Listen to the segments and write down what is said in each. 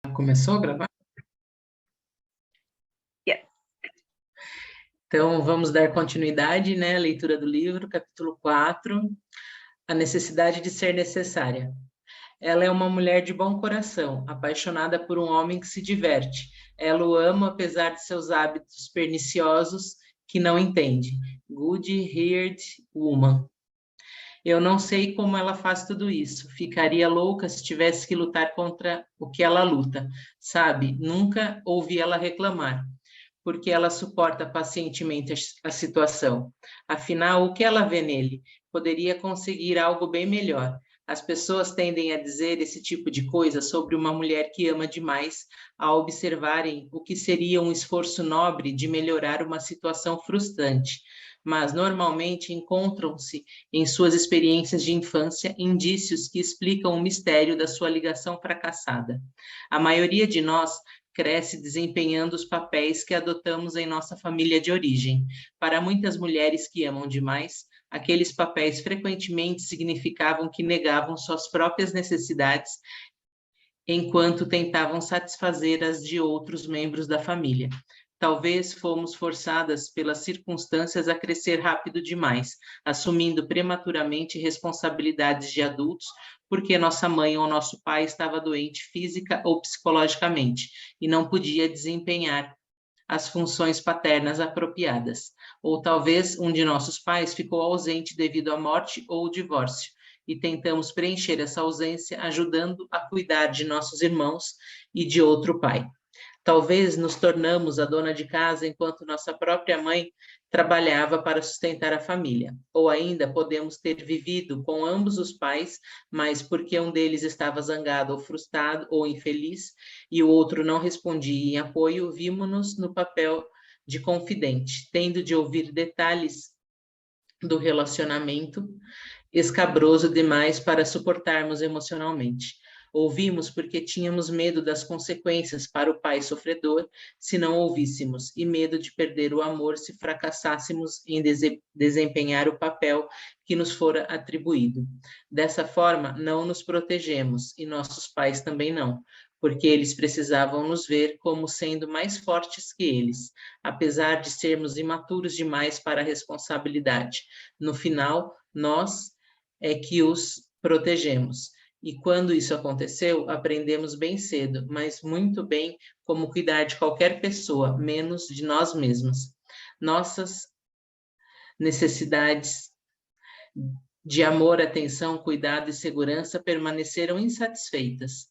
Começou a gravar? Yeah. Então, vamos dar continuidade, né? À leitura do livro, capítulo 4, A Necessidade de Ser Necessária. Ela é uma mulher de bom coração, apaixonada por um homem que se diverte. Ela o ama apesar de seus hábitos perniciosos, que não entende. Good-haired woman. Eu não sei como ela faz tudo isso. Ficaria louca se tivesse que lutar contra o que ela luta. Sabe, nunca ouvi ela reclamar, porque ela suporta pacientemente a situação. Afinal, o que ela vê nele? Poderia conseguir algo bem melhor. As pessoas tendem a dizer esse tipo de coisa sobre uma mulher que ama demais, ao observarem o que seria um esforço nobre de melhorar uma situação frustrante. Mas normalmente encontram-se em suas experiências de infância indícios que explicam o mistério da sua ligação fracassada. A maioria de nós cresce desempenhando os papéis que adotamos em nossa família de origem. Para muitas mulheres que amam demais, aqueles papéis frequentemente significavam que negavam suas próprias necessidades enquanto tentavam satisfazer as de outros membros da família. Talvez fomos forçadas pelas circunstâncias a crescer rápido demais, assumindo prematuramente responsabilidades de adultos, porque nossa mãe ou nosso pai estava doente física ou psicologicamente e não podia desempenhar as funções paternas apropriadas. Ou talvez um de nossos pais ficou ausente devido à morte ou divórcio, e tentamos preencher essa ausência ajudando a cuidar de nossos irmãos e de outro pai. Talvez nos tornamos a dona de casa enquanto nossa própria mãe trabalhava para sustentar a família. Ou ainda podemos ter vivido com ambos os pais, mas porque um deles estava zangado ou frustrado ou infeliz e o outro não respondia em apoio, vimos-nos no papel de confidente, tendo de ouvir detalhes do relacionamento escabroso demais para suportarmos emocionalmente. Ouvimos porque tínhamos medo das consequências para o pai sofredor se não ouvíssemos, e medo de perder o amor se fracassássemos em desempenhar o papel que nos fora atribuído. Dessa forma, não nos protegemos, e nossos pais também não, porque eles precisavam nos ver como sendo mais fortes que eles, apesar de sermos imaturos demais para a responsabilidade. No final, nós é que os protegemos. E quando isso aconteceu, aprendemos bem cedo, mas muito bem, como cuidar de qualquer pessoa, menos de nós mesmos. Nossas necessidades de amor, atenção, cuidado e segurança permaneceram insatisfeitas,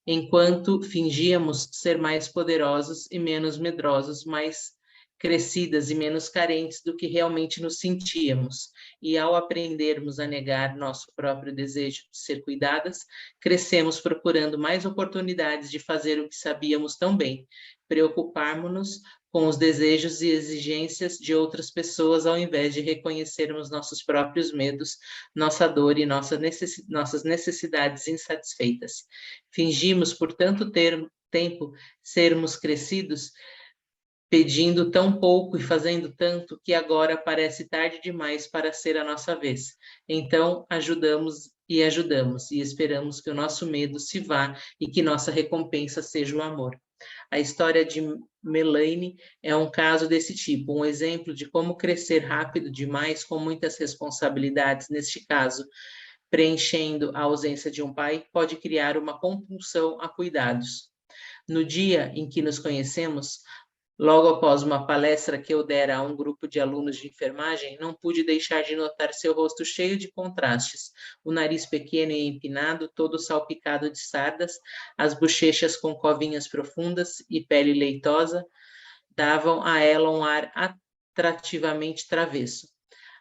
enquanto fingíamos ser mais poderosos e menos medrosos, mais crescidas e menos carentes do que realmente nos sentíamos. E ao aprendermos a negar nosso próprio desejo de ser cuidadas, crescemos procurando mais oportunidades de fazer o que sabíamos tão bem, preocuparmos-nos com os desejos e exigências de outras pessoas ao invés de reconhecermos nossos próprios medos, nossa dor e nossas necessidades insatisfeitas. Fingimos por tanto tempo sermos crescidos, pedindo tão pouco e fazendo tanto que agora parece tarde demais para ser a nossa vez. Então, ajudamos e esperamos que o nosso medo se vá e que nossa recompensa seja o amor. A história de Melaine é um caso desse tipo, um exemplo de como crescer rápido demais com muitas responsabilidades, neste caso, preenchendo a ausência de um pai, pode criar uma compulsão a cuidados. No dia em que nos conhecemos, logo após uma palestra que eu dera a um grupo de alunos de enfermagem, não pude deixar de notar seu rosto cheio de contrastes, o nariz pequeno e empinado, todo salpicado de sardas, as bochechas com covinhas profundas e pele leitosa, davam a ela um ar atrativamente travesso.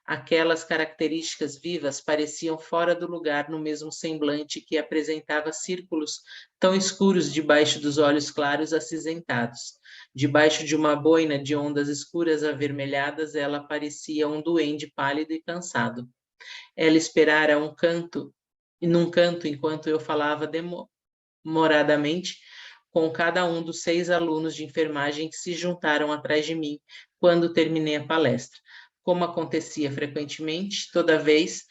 Aquelas características vivas pareciam fora do lugar no mesmo semblante que apresentava círculos tão escuros debaixo dos olhos claros acinzentados. Debaixo de uma boina de ondas escuras avermelhadas, ela parecia um duende pálido e cansado. Ela esperara num canto enquanto eu falava demoradamente com cada um dos 6 alunos de enfermagem que se juntaram atrás de mim quando terminei a palestra. Como acontecia frequentemente, toda vez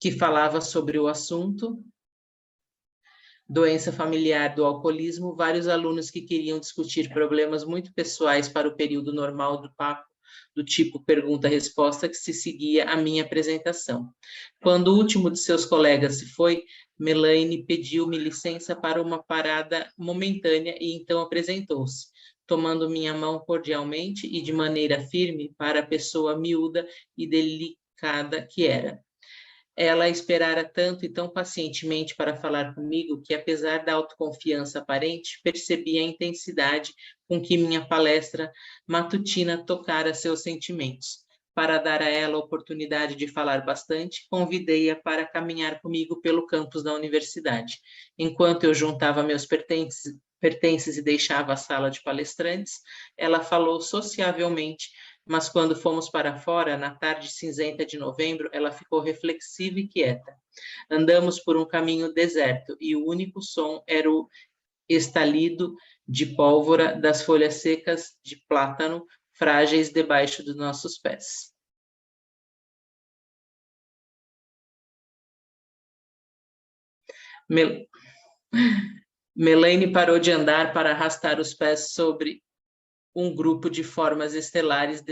que falava sobre o assunto, Doença familiar do alcoolismo, vários alunos que queriam discutir problemas muito pessoais para o período normal do papo, do tipo pergunta-resposta que se seguia à minha apresentação. Quando o último de seus colegas se foi, Melaine pediu-me licença para uma parada momentânea e então apresentou-se, tomando minha mão cordialmente e de maneira firme para a pessoa miúda e delicada que era. Ela esperara tanto e tão pacientemente para falar comigo que, apesar da autoconfiança aparente, percebi a intensidade com que minha palestra matutina tocara seus sentimentos. Para dar a ela a oportunidade de falar bastante, convidei-a para caminhar comigo pelo campus da universidade. Enquanto eu juntava meus pertences e deixava a sala de palestrantes, ela falou sociavelmente, mas quando fomos para fora, na tarde cinzenta de novembro, ela ficou reflexiva e quieta. Andamos por um caminho deserto e o único som era o estalido de pólvora das folhas secas de plátano frágeis debaixo dos nossos pés. Melaine parou de andar para arrastar os pés sobre um grupo de formas estelares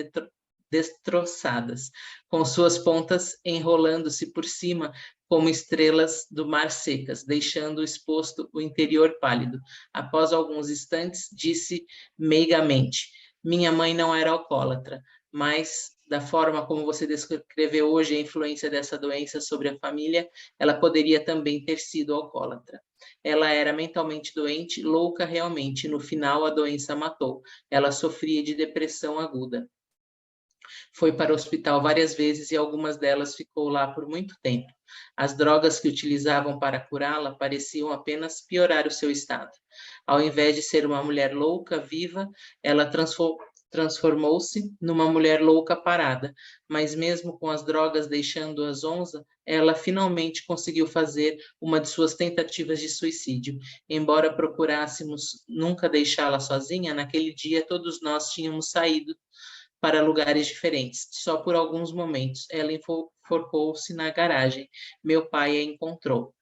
destroçadas, com suas pontas enrolando-se por cima como estrelas do mar secas, deixando exposto o interior pálido. Após alguns instantes, disse meigamente: minha mãe não era alcoólatra, mas da forma como você descreveu hoje a influência dessa doença sobre a família, ela poderia também ter sido alcoólatra. Ela era mentalmente doente, louca realmente. No final, a doença matou. Ela sofria de depressão aguda. Foi para o hospital várias vezes e algumas delas ficou lá por muito tempo. As drogas que utilizavam para curá-la pareciam apenas piorar o seu estado. Ao invés de ser uma mulher louca, viva, ela transformou-se numa mulher louca parada, mas mesmo com as drogas deixando-a zonza, ela finalmente conseguiu fazer uma de suas tentativas de suicídio. Embora procurássemos nunca deixá-la sozinha, naquele dia todos nós tínhamos saído para lugares diferentes. Só por alguns momentos, ela enforcou-se na garagem. Meu pai a encontrou.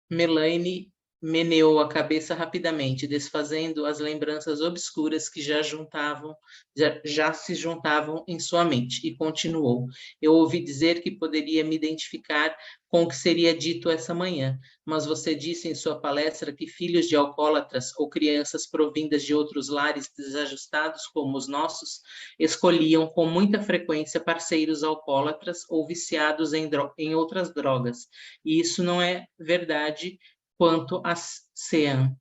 Melaine meneou a cabeça rapidamente, desfazendo as lembranças obscuras que já se juntavam em sua mente, e continuou. Eu ouvi dizer que poderia me identificar com o que seria dito essa manhã, mas você disse em sua palestra que filhos de alcoólatras ou crianças provindas de outros lares desajustados como os nossos escolhiam com muita frequência parceiros alcoólatras ou viciados em outras drogas. E isso não é verdade quanto a Sean.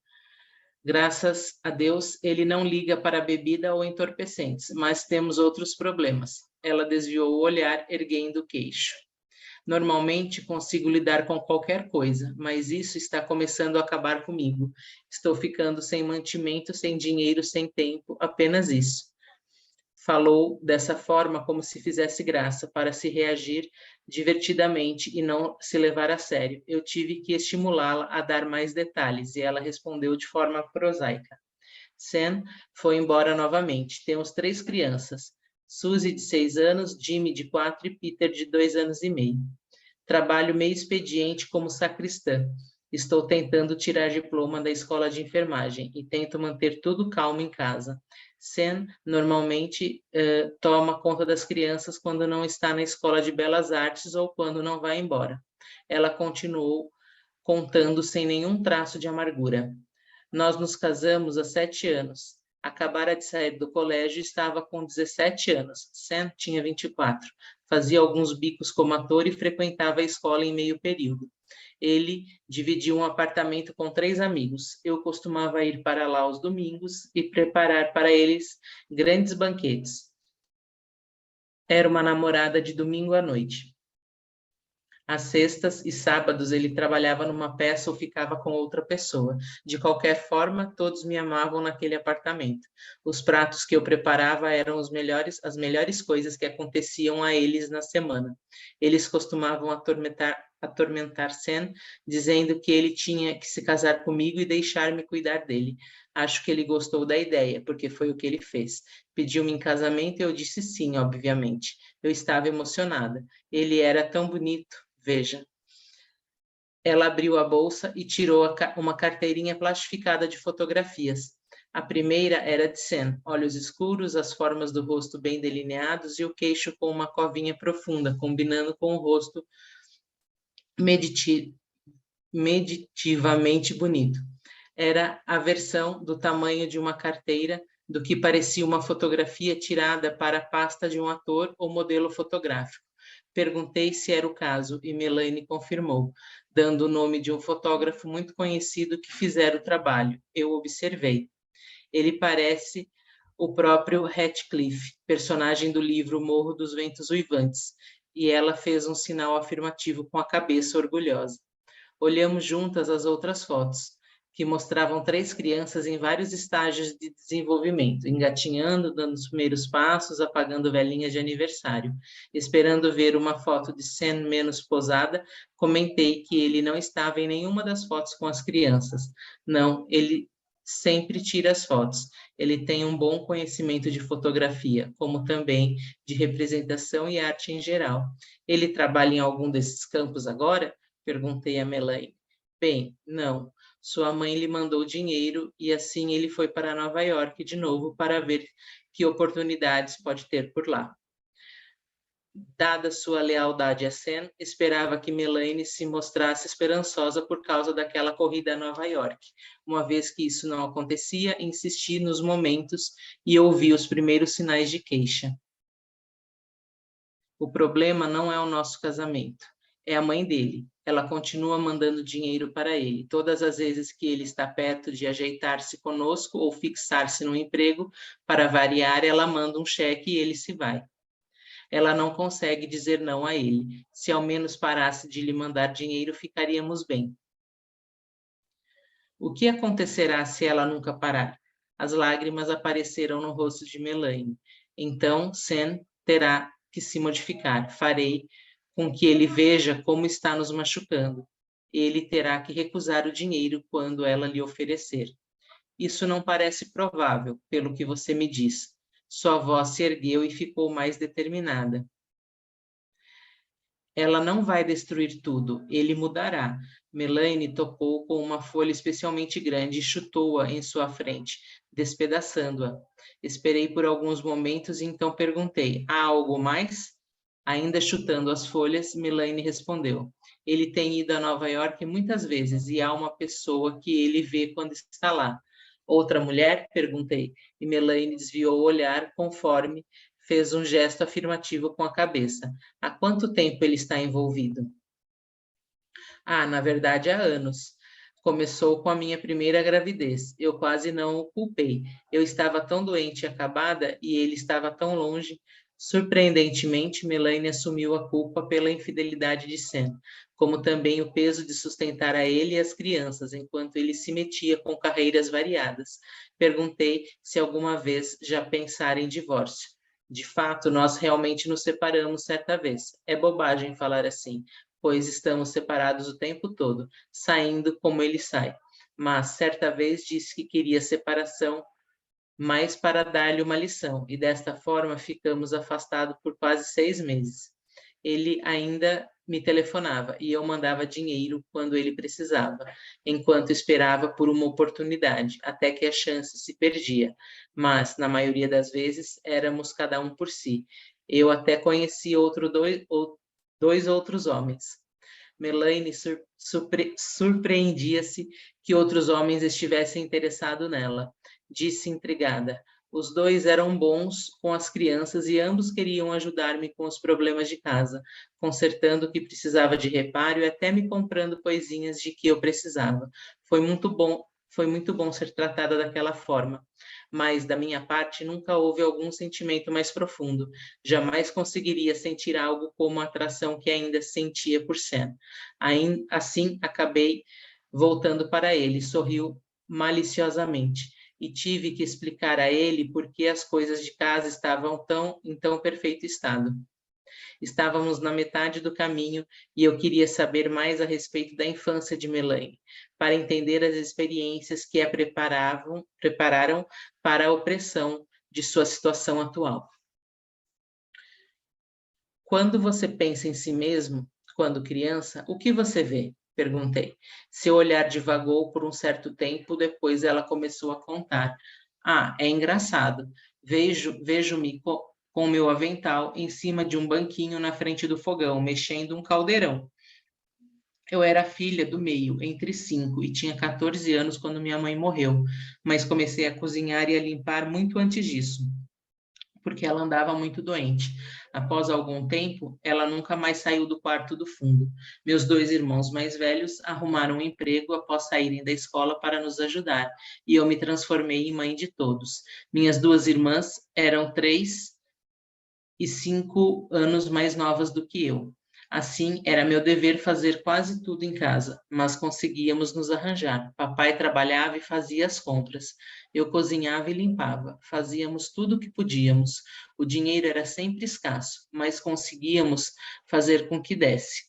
Graças a Deus, ele não liga para a bebida ou entorpecentes, mas temos outros problemas. Ela desviou o olhar, erguendo o queixo. Normalmente consigo lidar com qualquer coisa, mas isso está começando a acabar comigo. Estou ficando sem mantimento, sem dinheiro, sem tempo, apenas isso. Falou dessa forma como se fizesse graça, para se reagir divertidamente e não se levar a sério. Eu tive que estimulá-la a dar mais detalhes, e ela respondeu de forma prosaica. Sam foi embora novamente. Temos 3 crianças. Suzy, de 6 anos, Jimmy, de 4 e Peter, de 2 anos e meio. Trabalho meio expediente como sacristã. Estou tentando tirar diploma da escola de enfermagem e tento manter tudo calmo em casa. Sam normalmente toma conta das crianças quando não está na escola de belas artes ou quando não vai embora. Ela continuou contando sem nenhum traço de amargura. Nós nos casamos há 7 anos. Acabara de sair do colégio e estava com 17 anos. Sam tinha 24. Fazia alguns bicos como ator e frequentava a escola em meio período. Ele dividia um apartamento com 3 amigos. Eu costumava ir para lá aos domingos e preparar para eles grandes banquetes. Era uma namorada de domingo à noite. Às sextas e sábados ele trabalhava numa peça ou ficava com outra pessoa. De qualquer forma, todos me amavam naquele apartamento. Os pratos que eu preparava eram as melhores coisas que aconteciam a eles na semana. Eles costumavam atormentar Sam, dizendo que ele tinha que se casar comigo e deixar-me cuidar dele. Acho que ele gostou da ideia, porque foi o que ele fez. Pediu-me em casamento e eu disse sim, obviamente. Eu estava emocionada. Ele era tão bonito. Veja, Ela abriu a bolsa e tirou uma carteirinha plastificada de fotografias. A primeira era de Sam, olhos escuros, as formas do rosto bem delineados e o queixo com uma covinha profunda, combinando com o rosto meditivamente bonito. Era a versão do tamanho de uma carteira do que parecia uma fotografia tirada para a pasta de um ator ou modelo fotográfico. Perguntei se era o caso e Melanie confirmou, dando o nome de um fotógrafo muito conhecido que fizera o trabalho. Eu observei. Ele parece o próprio Ratcliffe, personagem do livro Morro dos Ventos Uivantes, e ela fez um sinal afirmativo com a cabeça orgulhosa. Olhamos juntas as outras fotos, que mostravam 3 crianças em vários estágios de desenvolvimento, engatinhando, dando os primeiros passos, apagando velhinhas de aniversário. Esperando ver uma foto de Sam menos posada, comentei que ele não estava em nenhuma das fotos com as crianças. Não, ele sempre tira as fotos. Ele tem um bom conhecimento de fotografia, como também de representação e arte em geral. Ele trabalha em algum desses campos agora? Perguntei a Melanie. Bem, não. Sua mãe lhe mandou dinheiro e assim ele foi para Nova York de novo para ver que oportunidades pode ter por lá. Dada sua lealdade a Sam, esperava que Melanie se mostrasse esperançosa por causa daquela corrida a Nova York. Uma vez que isso não acontecia, insisti nos momentos e ouvi os primeiros sinais de queixa. O problema não é o nosso casamento, é a mãe dele. Ela continua mandando dinheiro para ele. Todas as vezes que ele está perto de ajeitar-se conosco ou fixar-se no emprego, para variar, ela manda um cheque e ele se vai. Ela não consegue dizer não a ele. Se ao menos parasse de lhe mandar dinheiro, ficaríamos bem. O que acontecerá se ela nunca parar? As lágrimas apareceram no rosto de Melanie. Então, Sam terá que se modificar. Farei com que ele veja como está nos machucando. Ele terá que recusar o dinheiro quando ela lhe oferecer. Isso não parece provável, pelo que você me diz. Sua voz se ergueu e ficou mais determinada. Ela não vai destruir tudo, ele mudará. Melanie tocou com uma folha especialmente grande e chutou-a em sua frente, despedaçando-a. Esperei por alguns momentos e então perguntei: há algo mais? Ainda chutando as folhas, Melanie respondeu: ele tem ido a Nova York muitas vezes e há uma pessoa que ele vê quando está lá. Outra mulher? Perguntei, e Melanie desviou o olhar conforme fez um gesto afirmativo com a cabeça. Há quanto tempo ele está envolvido? Ah, na verdade, há anos. Começou com a minha primeira gravidez. Eu quase não o culpei. Eu estava tão doente e acabada e ele estava tão longe. Surpreendentemente, Melanie assumiu a culpa pela infidelidade de Sam, como também o peso de sustentar a ele e as crianças, enquanto ele se metia com carreiras variadas. Perguntei se alguma vez já pensara em divórcio. De fato, nós realmente nos separamos certa vez. É bobagem falar assim, pois estamos separados o tempo todo, saindo como ele sai. Mas certa vez disse que queria separação, mas para dar-lhe uma lição, e desta forma ficamos afastados por quase 6 meses. Ele ainda me telefonava e eu mandava dinheiro quando ele precisava, enquanto esperava por uma oportunidade, até que a chance se perdia. Mas, na maioria das vezes, éramos cada um por si. Eu até conheci dois outros homens. Melanie surpreendia-se que outros homens estivessem interessados nela. Disse intrigada. Os 2 eram bons com as crianças e ambos queriam ajudar-me com os problemas de casa, consertando o que precisava de reparo e até me comprando coisinhas de que eu precisava. Foi muito bom ser tratada daquela forma. Mas, da minha parte, nunca houve algum sentimento mais profundo. Jamais conseguiria sentir algo como a atração que ainda sentia por Sam. Assim, acabei voltando para ele. Sorriu maliciosamente e tive que explicar a ele por que as coisas de casa estavam em tão perfeito estado. Estávamos na metade do caminho e eu queria saber mais a respeito da infância de Melanie, para entender as experiências que a prepararam para a opressão de sua situação atual. Quando você pensa em si mesmo, quando criança, o que você vê? Perguntei. Seu olhar divagou por um certo tempo, depois ela começou a contar. Ah, é engraçado. Vejo-me com meu avental em cima de um banquinho na frente do fogão, mexendo um caldeirão. Eu era a filha do meio, entre 5, e tinha 14 anos quando minha mãe morreu, mas comecei a cozinhar e a limpar muito antes disso, porque ela andava muito doente. Após algum tempo, ela nunca mais saiu do quarto do fundo. Meus 2 irmãos mais velhos arrumaram um emprego após saírem da escola para nos ajudar, e eu me transformei em mãe de todos. Minhas 2 irmãs eram 3 e 5 anos mais novas do que eu. Assim, era meu dever fazer quase tudo em casa, mas conseguíamos nos arranjar. Papai trabalhava e fazia as compras. Eu cozinhava e limpava. Fazíamos tudo o que podíamos. O dinheiro era sempre escasso, mas conseguíamos fazer com que desse.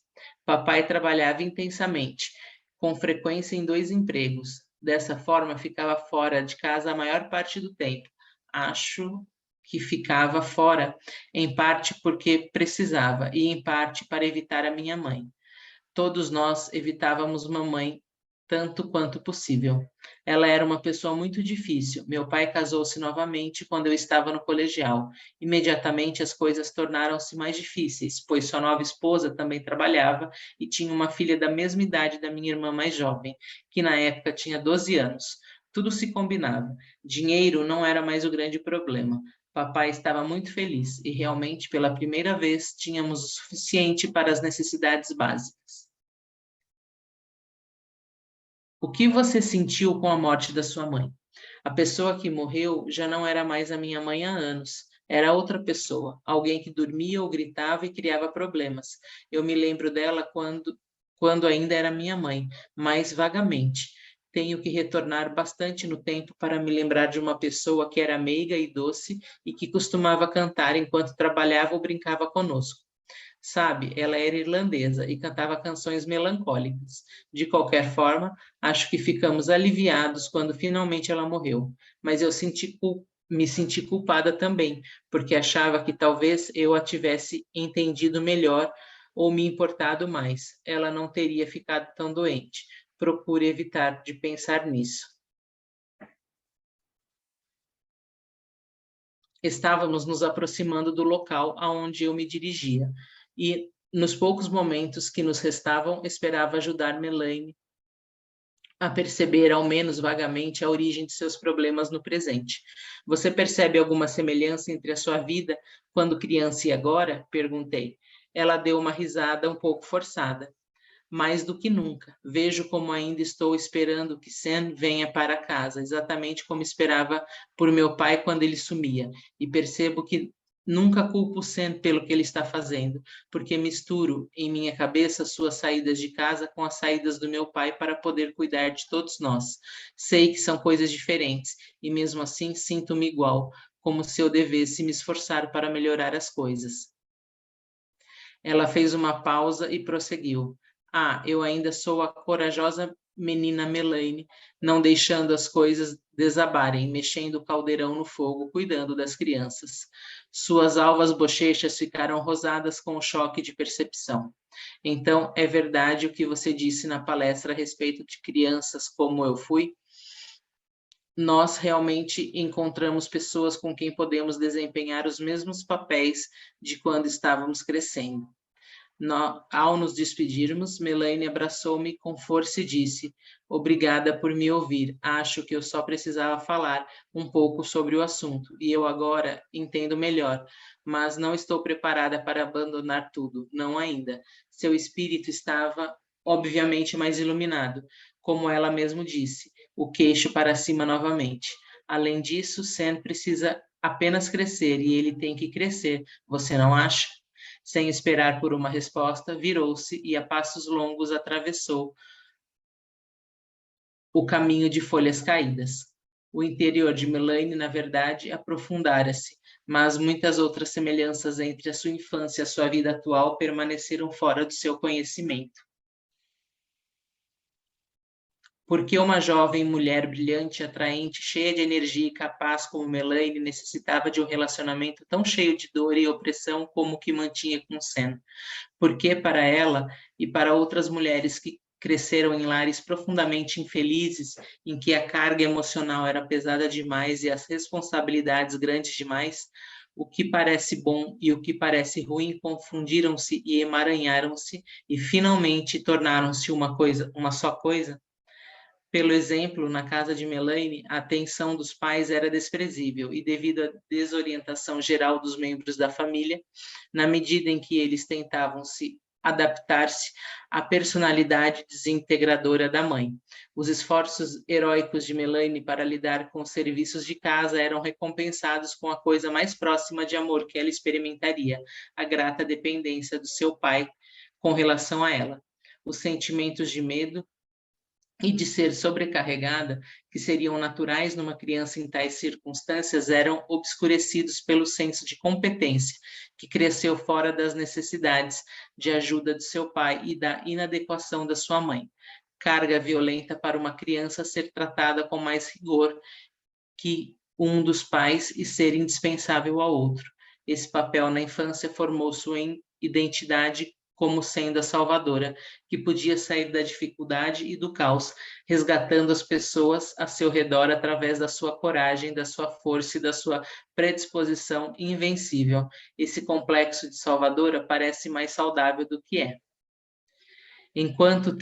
Papai trabalhava intensamente, com frequência em 2 empregos. Dessa forma, ficava fora de casa a maior parte do tempo. Acho que ficava fora em parte porque precisava e em parte para evitar a minha mãe. Todos nós evitávamos mamãe tanto quanto possível. Ela era uma pessoa muito difícil. Meu pai casou-se novamente quando eu estava no colegial. Imediatamente as coisas tornaram-se mais difíceis, pois sua nova esposa também trabalhava e tinha uma filha da mesma idade da minha irmã mais jovem, que na época tinha 12 anos. Tudo se combinava. Dinheiro não era mais o grande problema. Papai estava muito feliz e realmente, pela primeira vez, tínhamos o suficiente para as necessidades básicas. O que você sentiu com a morte da sua mãe? A pessoa que morreu já não era mais a minha mãe há anos. Era outra pessoa, alguém que dormia ou gritava e criava problemas. Eu me lembro dela quando ainda era minha mãe, mas vagamente. Tenho que retornar bastante no tempo para me lembrar de uma pessoa que era meiga e doce e que costumava cantar enquanto trabalhava ou brincava conosco. Sabe, ela era irlandesa e cantava canções melancólicas. De qualquer forma, acho que ficamos aliviados quando finalmente ela morreu, mas me senti culpada também, porque achava que talvez eu a tivesse entendido melhor ou me importado mais. Ela não teria ficado tão doente. Procure evitar de pensar nisso. Estávamos nos aproximando do local aonde eu me dirigia, e nos poucos momentos que nos restavam, esperava ajudar Melaine a perceber, ao menos vagamente, a origem de seus problemas no presente. Você percebe alguma semelhança entre a sua vida quando criança e agora? Perguntei. Ela deu uma risada um pouco forçada. Mais do que nunca, vejo como ainda estou esperando que Sam venha para casa, exatamente como esperava por meu pai quando ele sumia, e percebo que nunca culpo Sam pelo que ele está fazendo, porque misturo em minha cabeça suas saídas de casa com as saídas do meu pai para poder cuidar de todos nós. Sei que são coisas diferentes, e mesmo assim sinto-me igual, como se eu devesse me esforçar para melhorar as coisas. Ela fez uma pausa e prosseguiu. Ah, eu ainda sou a corajosa menina Melaine, não deixando as coisas desabarem, mexendo o caldeirão no fogo, cuidando das crianças. Suas alvas bochechas ficaram rosadas com o choque de percepção. Então, é verdade o que você disse na palestra a respeito de crianças como eu fui? Nós realmente encontramos pessoas com quem podemos desempenhar os mesmos papéis de quando estávamos crescendo. Ao nos despedirmos, Melaine abraçou-me com força e disse: Obrigada por me ouvir. Acho que eu só precisava falar um pouco sobre o assunto e eu agora entendo melhor, mas não estou preparada para abandonar tudo, não ainda. Seu espírito estava, obviamente, mais iluminado, como ela mesmo disse, o queixo para cima novamente. Além disso, Sam precisa apenas crescer e ele tem que crescer, você não acha? Sem esperar por uma resposta, virou-se e a passos longos atravessou o caminho de folhas caídas. O interior de Melaine, na verdade, aprofundara-se, mas muitas outras semelhanças entre a sua infância e a sua vida atual permaneceram fora do seu conhecimento. Porque uma jovem mulher brilhante, atraente, cheia de energia e capaz como Melaine necessitava de um relacionamento tão cheio de dor e opressão como o que mantinha com Sam? Porque para ela e para outras mulheres que cresceram em lares profundamente infelizes, em que a carga emocional era pesada demais e as responsabilidades grandes demais, o que parece bom e o que parece ruim confundiram-se e emaranharam-se e finalmente tornaram-se uma só coisa? Pelo exemplo, na casa de Melaine, a atenção dos pais era desprezível e, devido à desorientação geral dos membros da família, na medida em que eles tentavam se adaptar-se à personalidade desintegradora da mãe. Os esforços heróicos de Melaine para lidar com os serviços de casa eram recompensados com a coisa mais próxima de amor que ela experimentaria, a grata dependência do seu pai com relação a ela. Os sentimentos de medo e de ser sobrecarregada, que seriam naturais numa criança em tais circunstâncias, eram obscurecidos pelo senso de competência, que cresceu fora das necessidades de ajuda de seu pai e da inadequação da sua mãe. Carga violenta para uma criança ser tratada com mais rigor que um dos pais e ser indispensável ao outro. Esse papel na infância formou sua identidade como sendo a salvadora, que podia sair da dificuldade e do caos, resgatando as pessoas a seu redor através da sua coragem, da sua força e da sua predisposição invencível. Esse complexo de salvadora parece mais saudável do que é. Enquanto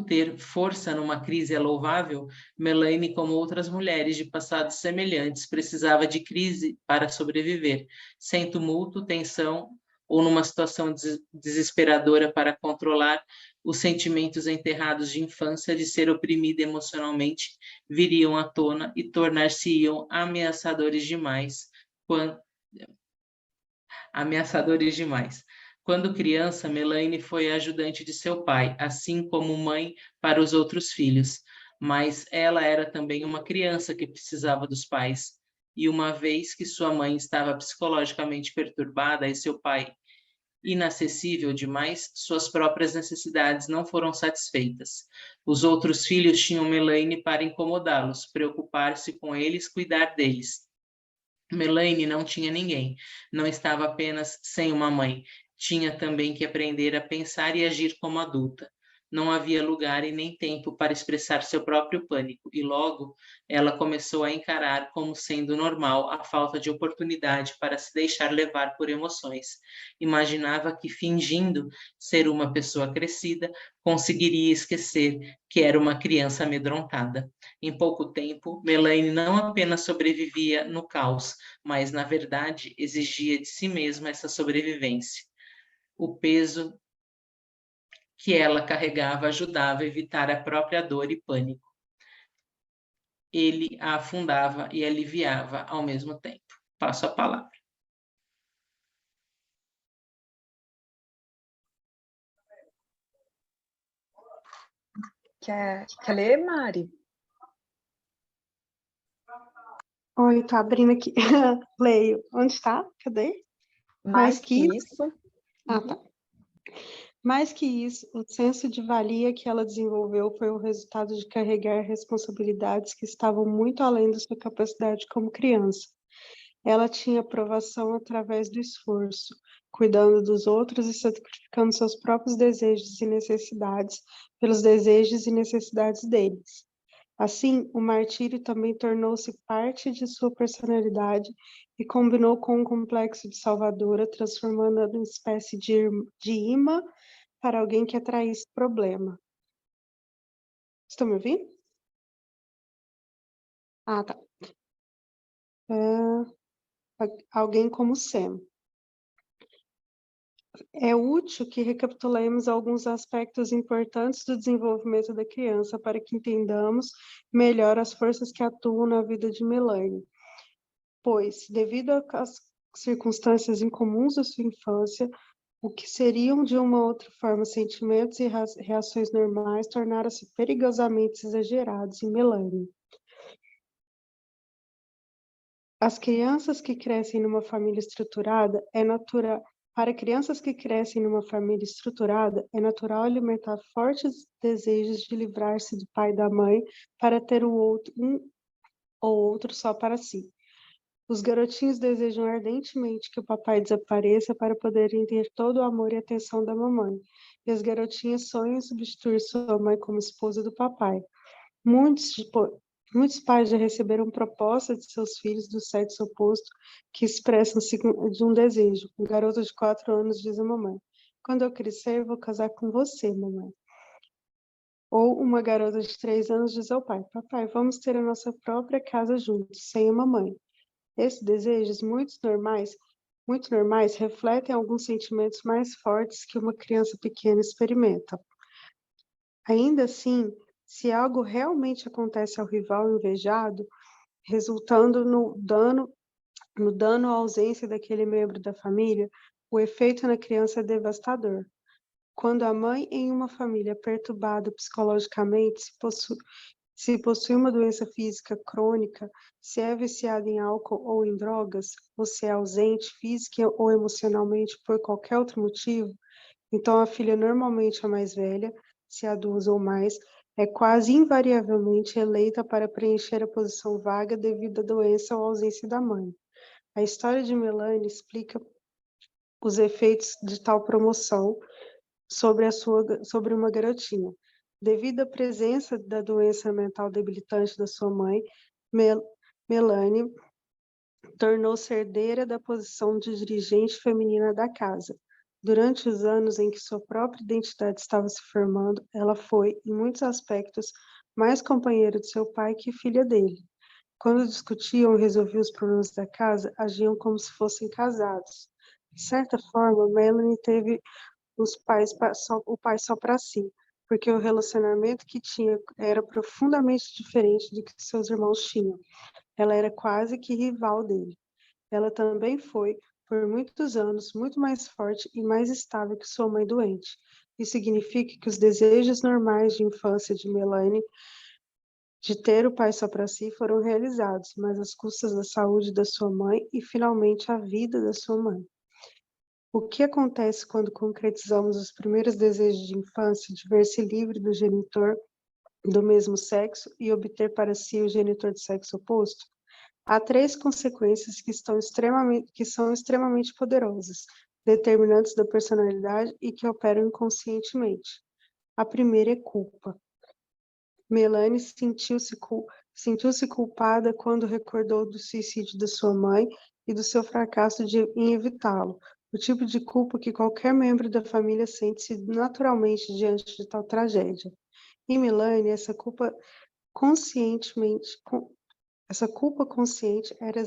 ter força numa crise é louvável, Melaine, como outras mulheres de passados semelhantes, precisava de crise para sobreviver, sem tumulto, tensão ou numa situação desesperadora para controlar os sentimentos enterrados de infância, de ser oprimida emocionalmente, viriam à tona e tornar-se-iam ameaçadores demais. Quando criança, Melaine foi ajudante de seu pai, assim como mãe para os outros filhos. Mas ela era também uma criança que precisava dos pais. E uma vez que sua mãe estava psicologicamente perturbada e seu pai inacessível demais, suas próprias necessidades não foram satisfeitas. Os outros filhos tinham Melaine para incomodá-los, preocupar-se com eles, cuidar deles. Melaine não tinha ninguém, não estava apenas sem uma mãe, tinha também que aprender a pensar e agir como adulta. Não havia lugar e nem tempo para expressar seu próprio pânico, e logo ela começou a encarar como sendo normal a falta de oportunidade para se deixar levar por emoções. Imaginava que, fingindo ser uma pessoa crescida, conseguiria esquecer que era uma criança amedrontada. Em pouco tempo, Melaine não apenas sobrevivia no caos, mas, na verdade, exigia de si mesma essa sobrevivência. O peso que ela carregava ajudava a evitar a própria dor e pânico. Ele a afundava e aliviava ao mesmo tempo. Passo a palavra. Quer ler, Mari? Oi, tô abrindo aqui. Leio. Onde está? Cadê? Mais que isso. Ah, tá. Mais que isso, o senso de valia que ela desenvolveu foi o resultado de carregar responsabilidades que estavam muito além da sua capacidade como criança. Ela tinha aprovação através do esforço, cuidando dos outros e sacrificando seus próprios desejos e necessidades pelos desejos e necessidades deles. Assim, o martírio também tornou-se parte de sua personalidade e combinou com um complexo de salvadora, transformando-a numa espécie de imã para alguém que atraísse problema. Estão me ouvindo? Ah, tá. Alguém como Sam. É útil que recapitulemos alguns aspectos importantes do desenvolvimento da criança para que entendamos melhor as forças que atuam na vida de Melaine. Pois, devido às circunstâncias incomuns da sua infância, o que seriam de uma outra forma sentimentos e reações normais tornaram-se perigosamente exagerados em Melaine. As crianças que crescem numa família estruturada, para crianças que crescem numa família estruturada, é natural alimentar fortes desejos de livrar-se do pai e da mãe para ter um ou outro só para si. Os garotinhos desejam ardentemente que o papai desapareça para poderem ter todo o amor e atenção da mamãe. E as garotinhas sonham em substituir sua mãe como esposa do papai. Muitos pais já receberam propostas de seus filhos do sexo oposto que expressam-se de um desejo. Um garoto de 4 anos diz à mamãe: "Quando eu crescer, vou casar com você, mamãe." Ou uma garota de 3 anos diz ao pai: "Papai, vamos ter a nossa própria casa juntos, sem a mamãe." Esses desejos muito normais, refletem alguns sentimentos mais fortes que uma criança pequena experimenta. Ainda assim, se algo realmente acontece ao rival invejado, resultando no dano ou ausência daquele membro da família, o efeito na criança é devastador. Quando a mãe em uma família perturbada psicologicamente se possui uma doença física crônica, se é viciada em álcool ou em drogas, ou se é ausente física ou emocionalmente por qualquer outro motivo, então a filha, normalmente a mais velha, se há 2 ou mais, é quase invariavelmente eleita para preencher a posição vaga devido à doença ou ausência da mãe. A história de Melanie explica os efeitos de tal promoção sobre uma garotinha. Devido à presença da doença mental debilitante da sua mãe, Melanie tornou-se herdeira da posição de dirigente feminina da casa. Durante os anos em que sua própria identidade estava se formando, ela foi, em muitos aspectos, mais companheira de seu pai que filha dele. Quando discutiam e resolviam os problemas da casa, agiam como se fossem casados. De certa forma, Melanie teve o pai só para si, porque o relacionamento que tinha era profundamente diferente do que seus irmãos tinham. Ela era quase que rival dele. Ela também foi, por muitos anos, muito mais forte e mais estável que sua mãe doente. Isso significa que os desejos normais de infância de Melanie de ter o pai só para si foram realizados, mas às custas da saúde da sua mãe e, finalmente, a vida da sua mãe. O que acontece quando concretizamos os primeiros desejos de infância de ver-se livre do genitor do mesmo sexo e obter para si o genitor do sexo oposto? Há 3 consequências que são extremamente poderosas, determinantes da personalidade e que operam inconscientemente. A primeira é culpa. Melanie sentiu-se culpada quando recordou do suicídio da sua mãe e do seu fracasso em evitá-lo, o tipo de culpa que qualquer membro da família sente naturalmente diante de tal tragédia. Em Melanie, essa culpa consciente era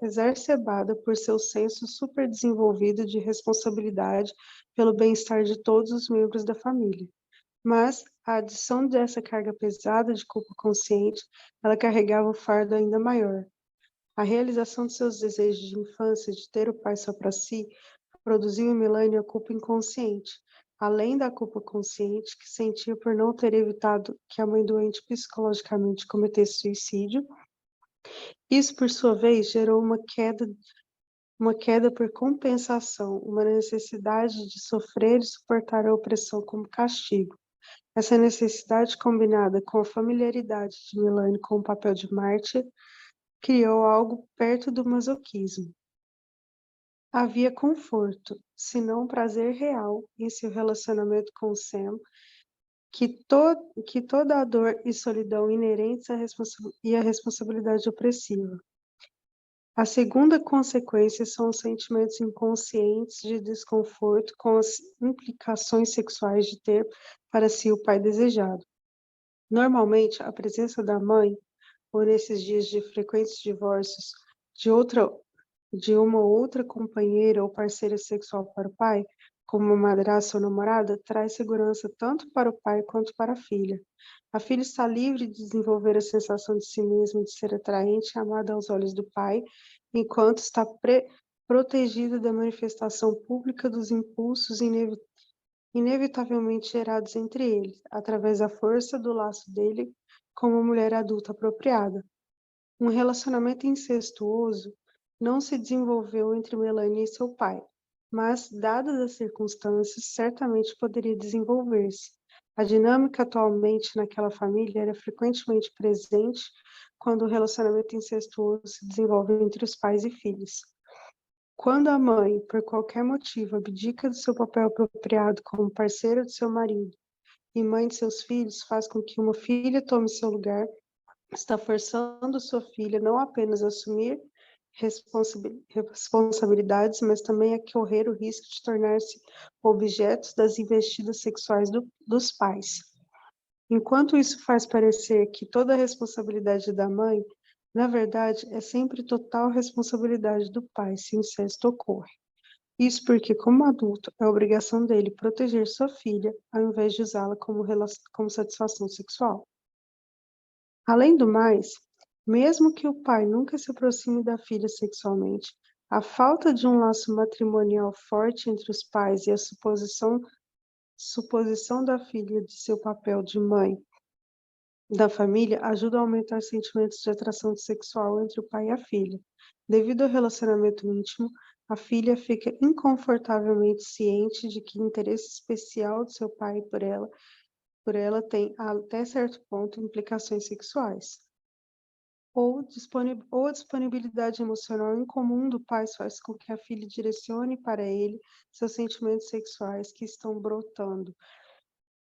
exacerbada por seu senso superdesenvolvido de responsabilidade pelo bem-estar de todos os membros da família. Mas a adição dessa carga pesada de culpa consciente, ela carregava o fardo ainda maior. A realização de seus desejos de infância de ter o pai só para si produziu em Melanie a culpa inconsciente, além da culpa consciente que sentia por não ter evitado que a mãe doente psicologicamente cometesse suicídio. Isso, por sua vez, gerou uma queda por compensação, uma necessidade de sofrer e suportar a opressão como castigo. Essa necessidade, combinada com a familiaridade de Melanie com o papel de mártir, criou algo perto do masoquismo. Havia conforto, se não prazer real, em seu relacionamento com Sam, que toda a dor e solidão inerentes à responsabilidade opressiva. A segunda consequência são os sentimentos inconscientes de desconforto com as implicações sexuais de ter para si o pai desejado. Normalmente, a presença da mãe, ou nesses dias de frequentes divórcios, de uma outra companheira ou parceira sexual para o pai, como uma madrasta ou namorada, traz segurança tanto para o pai quanto para a filha. A filha está livre de desenvolver a sensação de si mesma, de ser atraente e amada aos olhos do pai, enquanto está protegida da manifestação pública dos impulsos inevitavelmente gerados entre eles, através da força do laço dele com uma mulher adulta apropriada. Um relacionamento incestuoso não se desenvolveu entre Melanie e seu pai, mas, dadas as circunstâncias, certamente poderia desenvolver-se. A dinâmica atualmente naquela família era frequentemente presente quando o relacionamento incestuoso se desenvolve entre os pais e filhos. Quando a mãe, por qualquer motivo, abdica do seu papel apropriado como parceira de seu marido e mãe de seus filhos, faz com que uma filha tome seu lugar, está forçando sua filha não apenas a assumir responsabilidades, mas também a correr o risco de tornar-se objetos das investidas sexuais dos pais. Enquanto isso faz parecer que toda a responsabilidade é da mãe, na verdade, é sempre total responsabilidade do pai se o incesto ocorre. Isso porque, como adulto, é obrigação dele proteger sua filha, ao invés de usá-la como satisfação sexual. Além do mais, mesmo que o pai nunca se aproxime da filha sexualmente, a falta de um laço matrimonial forte entre os pais e a suposição da filha de seu papel de mãe da família ajuda a aumentar sentimentos de atração sexual entre o pai e a filha. Devido ao relacionamento íntimo, a filha fica inconfortavelmente ciente de que o interesse especial de seu pai por ela tem, até certo ponto, implicações sexuais. Ou a disponibilidade emocional incomum do pai faz com que a filha direcione para ele seus sentimentos sexuais que estão brotando,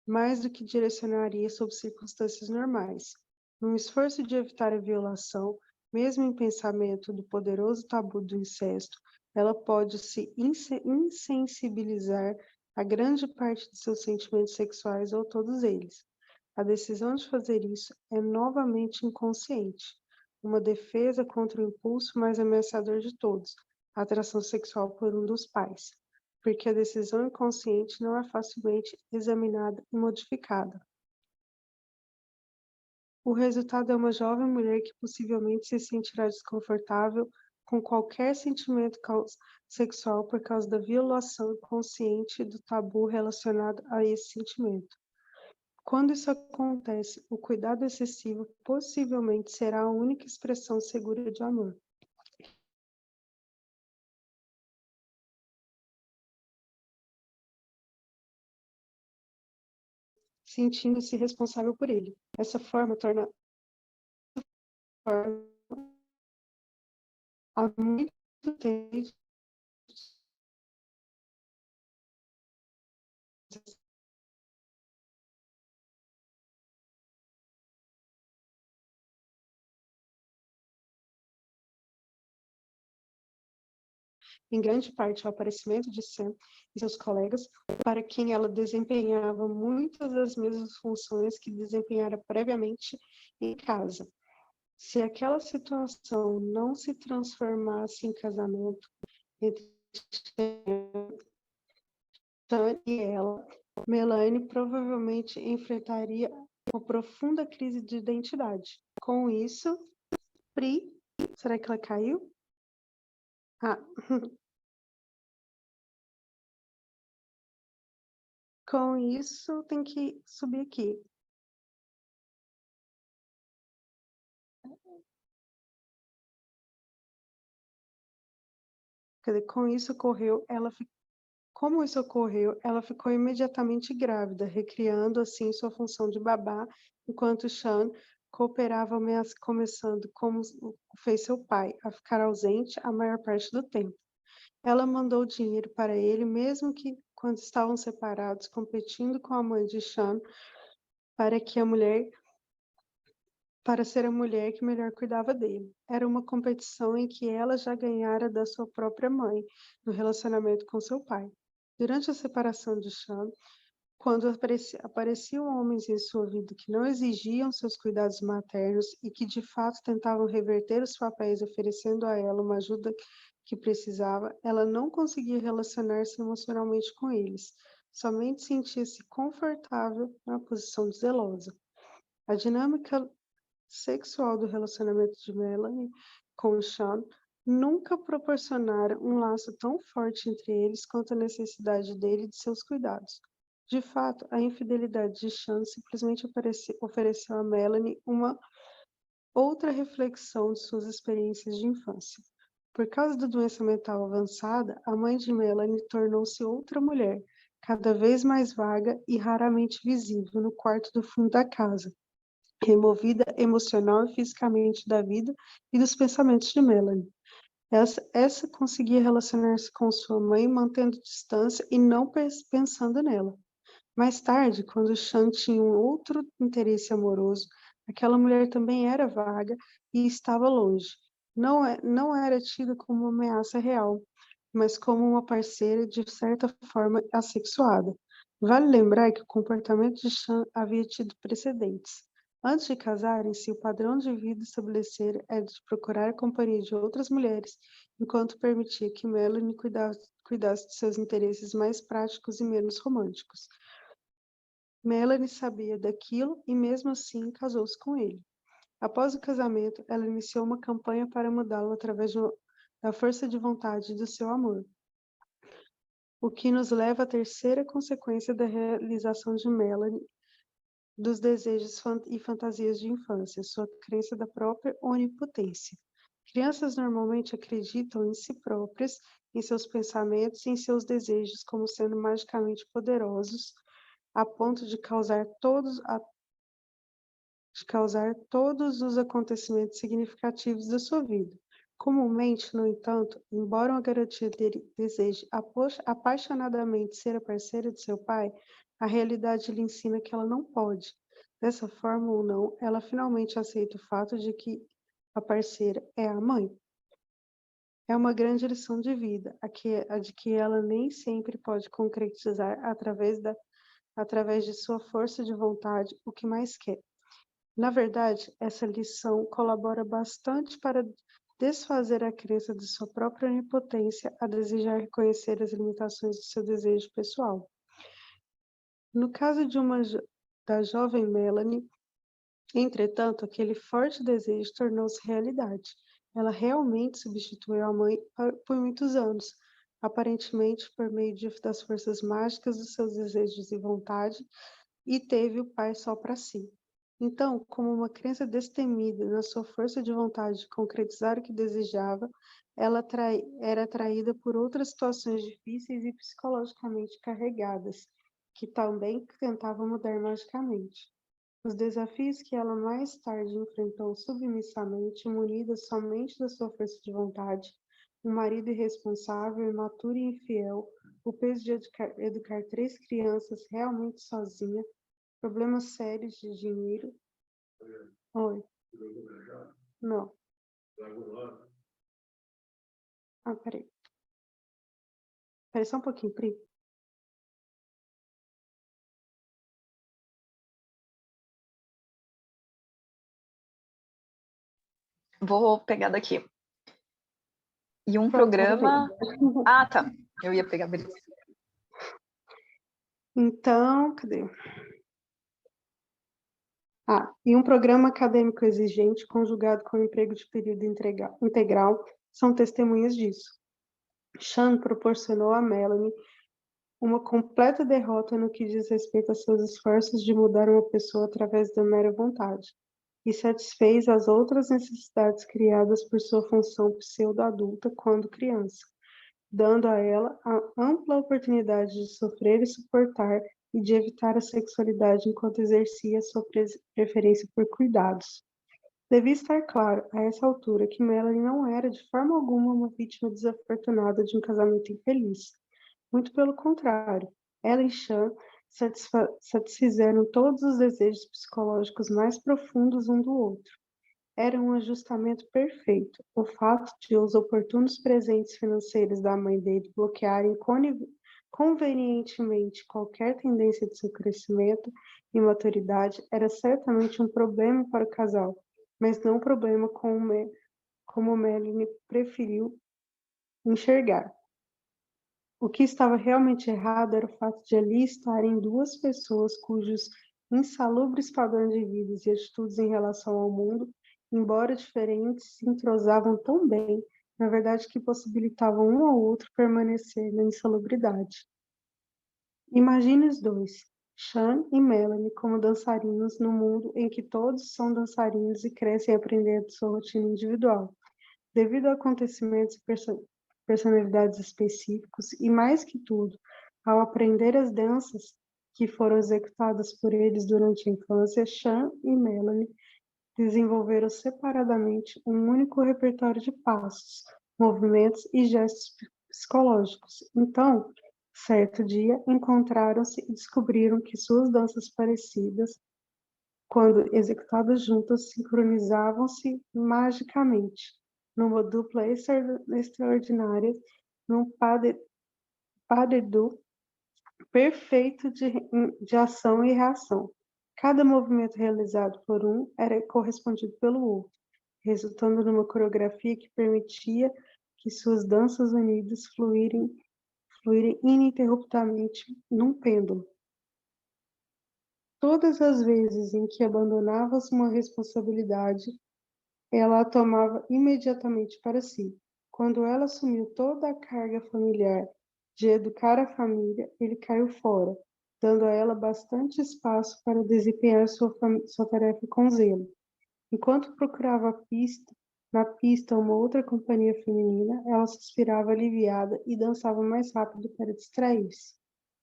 mais do que direcionaria sob circunstâncias normais. Num esforço de evitar a violação, mesmo em pensamento do poderoso tabu do incesto, ela pode se insensibilizar a grande parte de seus sentimentos sexuais ou todos eles. A decisão de fazer isso é novamente inconsciente, uma defesa contra o impulso mais ameaçador de todos, a atração sexual por um dos pais, porque a decisão inconsciente não é facilmente examinada e modificada. O resultado é uma jovem mulher que possivelmente se sentirá desconfortável com qualquer sentimento sexual por causa da violação inconsciente do tabu relacionado a esse sentimento. Quando isso acontece, o cuidado excessivo possivelmente será a única expressão segura de amor. Sentindo-se responsável por ele. Essa forma torna há muito tempo em grande parte ao aparecimento de Sam e seus colegas, para quem ela desempenhava muitas das mesmas funções que desempenhara previamente em casa. Se aquela situação não se transformasse em casamento entre Sam e ela, Melanie provavelmente enfrentaria uma profunda crise de identidade. Com isso, Pri, será que ela caiu? Ah, com isso tem que subir aqui. Quer dizer, como isso ocorreu, ela ficou imediatamente grávida, recriando assim sua função de babá, enquanto Sean cooperava começando como fez seu pai, a ficar ausente a maior parte do tempo. Ela mandou dinheiro para ele, mesmo que quando estavam separados, competindo com a mãe de Sean para ser a mulher que melhor cuidava dele. Era uma competição em que ela já ganhara da sua própria mãe, no relacionamento com seu pai. Durante a separação de Sean, quando apareciam homens em sua vida que não exigiam seus cuidados maternos e que de fato tentavam reverter os papéis oferecendo a ela uma ajuda que precisava, ela não conseguia relacionar-se emocionalmente com eles, somente sentia-se confortável na posição de zelosa. A dinâmica sexual do relacionamento de Melanie com Sean nunca proporcionaram um laço tão forte entre eles quanto a necessidade dele de seus cuidados. De fato, a infidelidade de Sean simplesmente ofereceu a Melanie uma outra reflexão de suas experiências de infância. Por causa da doença mental avançada, a mãe de Melanie tornou-se outra mulher, cada vez mais vaga e raramente visível no quarto do fundo da casa, removida emocional e fisicamente da vida e dos pensamentos de Melanie. Essa conseguia relacionar-se com sua mãe, mantendo distância e não pensando nela. Mais tarde, quando Sean tinha um outro interesse amoroso, aquela mulher também era vaga e estava longe. Não era tida como uma ameaça real, mas como uma parceira de certa forma assexuada. Vale lembrar que o comportamento de Sean havia tido precedentes. Antes de casarem-se, o padrão de vida estabelecido era de procurar a companhia de outras mulheres, enquanto permitia que Melanie cuidasse de seus interesses mais práticos e menos românticos. Melanie sabia daquilo e, mesmo assim, casou-se com ele. Após o casamento, ela iniciou uma campanha para mudá-lo através da força de vontade do seu amor. O que nos leva à terceira consequência da realização de Melanie dos desejos e fantasias de infância, sua crença da própria onipotência. Crianças normalmente acreditam em si próprias, em seus pensamentos e em seus desejos como sendo magicamente poderosos, a ponto de causar todos os acontecimentos significativos da sua vida. Comumente, no entanto, embora uma garotinha deseje apaixonadamente ser a parceira de seu pai, a realidade lhe ensina que ela não pode. Dessa forma ou não, ela finalmente aceita o fato de que a parceira é a mãe. É uma grande lição de vida, a de que ela nem sempre pode concretizar através de sua força de vontade o que mais quer. Na verdade, essa lição colabora bastante para desfazer a crença de sua própria onipotência a desejar reconhecer as limitações do seu desejo pessoal. No caso da jovem Melanie, entretanto, aquele forte desejo tornou-se realidade. Ela realmente substituiu a mãe por muitos anos, aparentemente por meio das forças mágicas dos seus desejos e vontade, e teve o pai só para si. Então, como uma crença destemida na sua força de vontade de concretizar o que desejava, ela era atraída por outras situações difíceis e psicologicamente carregadas, que também tentavam mudar magicamente. Os desafios que ela mais tarde enfrentou submissamente, munida somente da sua força de vontade, um marido irresponsável, imaturo e infiel, o peso de educar 3 crianças realmente sozinha, problemas sérios de dinheiro. Oi. Não. Peraí. Peraí só um pouquinho, Pri. Vou pegar daqui. E um programa... Ah, tá. Eu ia pegar, beleza. Então, cadê? E um programa acadêmico exigente, conjugado com o emprego de período integral, são testemunhas disso. Sean proporcionou a Melanie uma completa derrota no que diz respeito a seus esforços de mudar uma pessoa através da mera vontade, e satisfez as outras necessidades criadas por sua função pseudo-adulta quando criança, dando a ela a ampla oportunidade de sofrer e suportar e de evitar a sexualidade enquanto exercia sua preferência por cuidados. Devia estar claro, a essa altura, que Melanie não era de forma alguma uma vítima desafortunada de um casamento infeliz. Muito pelo contrário, ela e Sean satisfizeram todos os desejos psicológicos mais profundos um do outro. Era um ajustamento perfeito. O fato de os oportunos presentes financeiros da mãe dele bloquearem convenientemente qualquer tendência de seu crescimento e maturidade era certamente um problema para o casal, mas não um problema como Melanie preferiu enxergar. O que estava realmente errado era o fato de ali estarem 2 pessoas cujos insalubres padrões de vida e atitudes em relação ao mundo, embora diferentes, se entrosavam tão bem, na verdade que possibilitavam um ao outro permanecer na insalubridade. Imagine os dois, Sean e Melanie, como dançarinos no mundo em que todos são dançarinos e crescem aprendendo sua rotina individual. Devido a acontecimentos e personalidades específicos, e mais que tudo, Ao aprender as danças que foram executadas por eles durante a infância, Sean e Melanie desenvolveram separadamente um único repertório de passos, movimentos e gestos psicológicos. Então, certo dia, encontraram-se e descobriram que suas danças parecidas, quando executadas juntas, sincronizavam-se magicamente, numa dupla extraordinária, num pas de deux perfeito de ação e reação. Cada movimento realizado por um era correspondido pelo outro, resultando numa coreografia que permitia que suas danças unidas fluírem ininterruptamente num pêndulo. Todas as vezes em que abandonava uma responsabilidade, ela a tomava imediatamente para si. Quando ela assumiu toda a carga familiar de educar a família, ele caiu fora, dando a ela bastante espaço para desempenhar sua tarefa com zelo. Enquanto procurava na pista uma outra companhia feminina, ela suspirava aliviada e dançava mais rápido para distrair-se.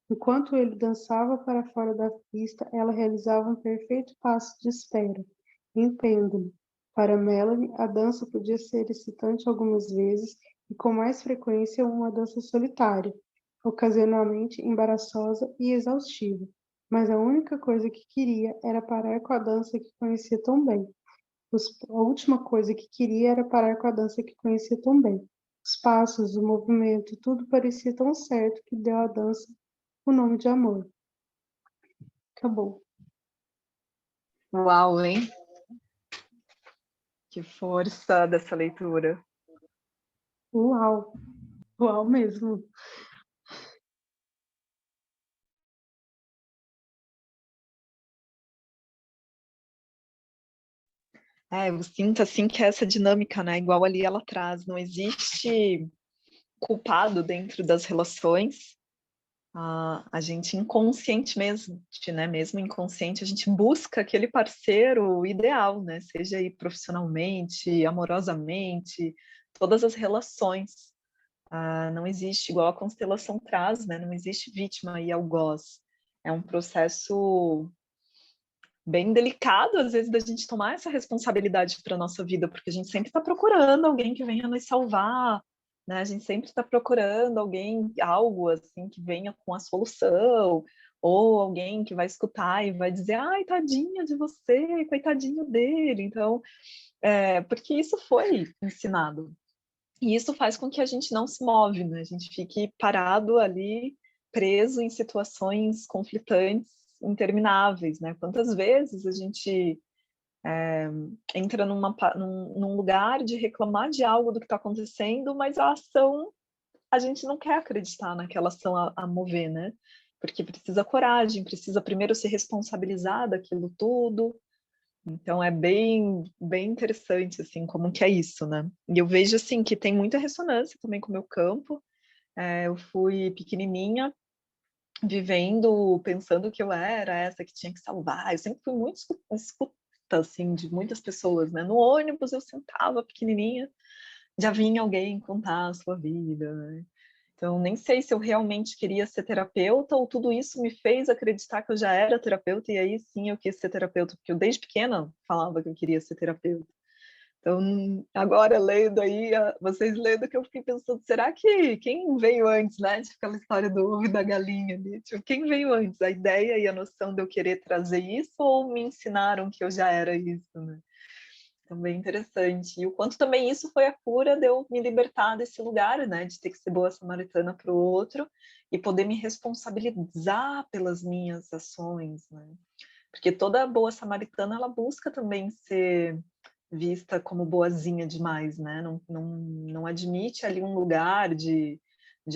Enquanto ele dançava para fora da pista, ela realizava um perfeito passo de espera, em pêndulo. Para Melanie, a dança podia ser excitante algumas vezes e, com mais frequência, uma dança solitária, ocasionalmente embaraçosa e exaustiva. Mas a única coisa que queria era parar com a dança que conhecia tão bem. A última coisa que queria era parar com a dança que conhecia tão bem. Os passos, o movimento, tudo parecia tão certo que deu à dança o nome de amor. Acabou. Uau, hein? Que força dessa leitura. Uau. Uau mesmo. Eu sinto assim que essa dinâmica, né? Igual ali ela traz, não existe culpado dentro das relações. A gente inconscientemente, né? Mesmo inconsciente, a gente busca aquele parceiro ideal, né? Seja aí profissionalmente, amorosamente, todas as relações. Não existe, igual a constelação traz, né? Não existe vítima e algoz. É um processo bem delicado, às vezes, da gente tomar essa responsabilidade para a nossa vida, porque a gente sempre está procurando alguém que venha nos salvar, né? A gente sempre está procurando alguém, algo assim, que venha com a solução, ou alguém que vai escutar e vai dizer, ai, tadinha de você, coitadinho dele. Então, porque isso foi ensinado. E isso faz com que a gente não se move, né? A gente fique parado ali, preso em situações conflitantes, intermináveis, né? Quantas vezes a gente entra num lugar de reclamar de algo do que está acontecendo, mas a ação, a gente não quer acreditar naquela ação a mover, né? Porque precisa coragem, precisa primeiro se responsabilizar daquilo tudo. Então é bem, bem interessante, assim, como que é isso, né? E eu vejo, assim, que tem muita ressonância também com o meu campo. Eu fui pequenininha, vivendo, pensando que eu era essa que tinha que salvar. Eu sempre fui muito escuta, assim, de muitas pessoas, né? No ônibus eu sentava pequenininha, já vinha alguém contar a sua vida, né? Então, nem sei se eu realmente queria ser terapeuta ou tudo isso me fez acreditar que eu já era terapeuta e aí sim eu quis ser terapeuta, porque eu desde pequena falava que eu queria ser terapeuta. Então, agora lendo aí, vocês lendo que eu fiquei pensando, será que quem veio antes, né? Tipo aquela história do ovo e da galinha ali. Tipo, quem veio antes? A ideia e a noção de eu querer trazer isso ou me ensinaram que eu já era isso, né? Também interessante. E o quanto também isso foi a cura de eu me libertar desse lugar, né? De ter que ser boa samaritana para o outro e poder me responsabilizar pelas minhas ações, né? Porque toda boa samaritana, ela busca também ser vista como boazinha demais, né? Não admite ali um lugar de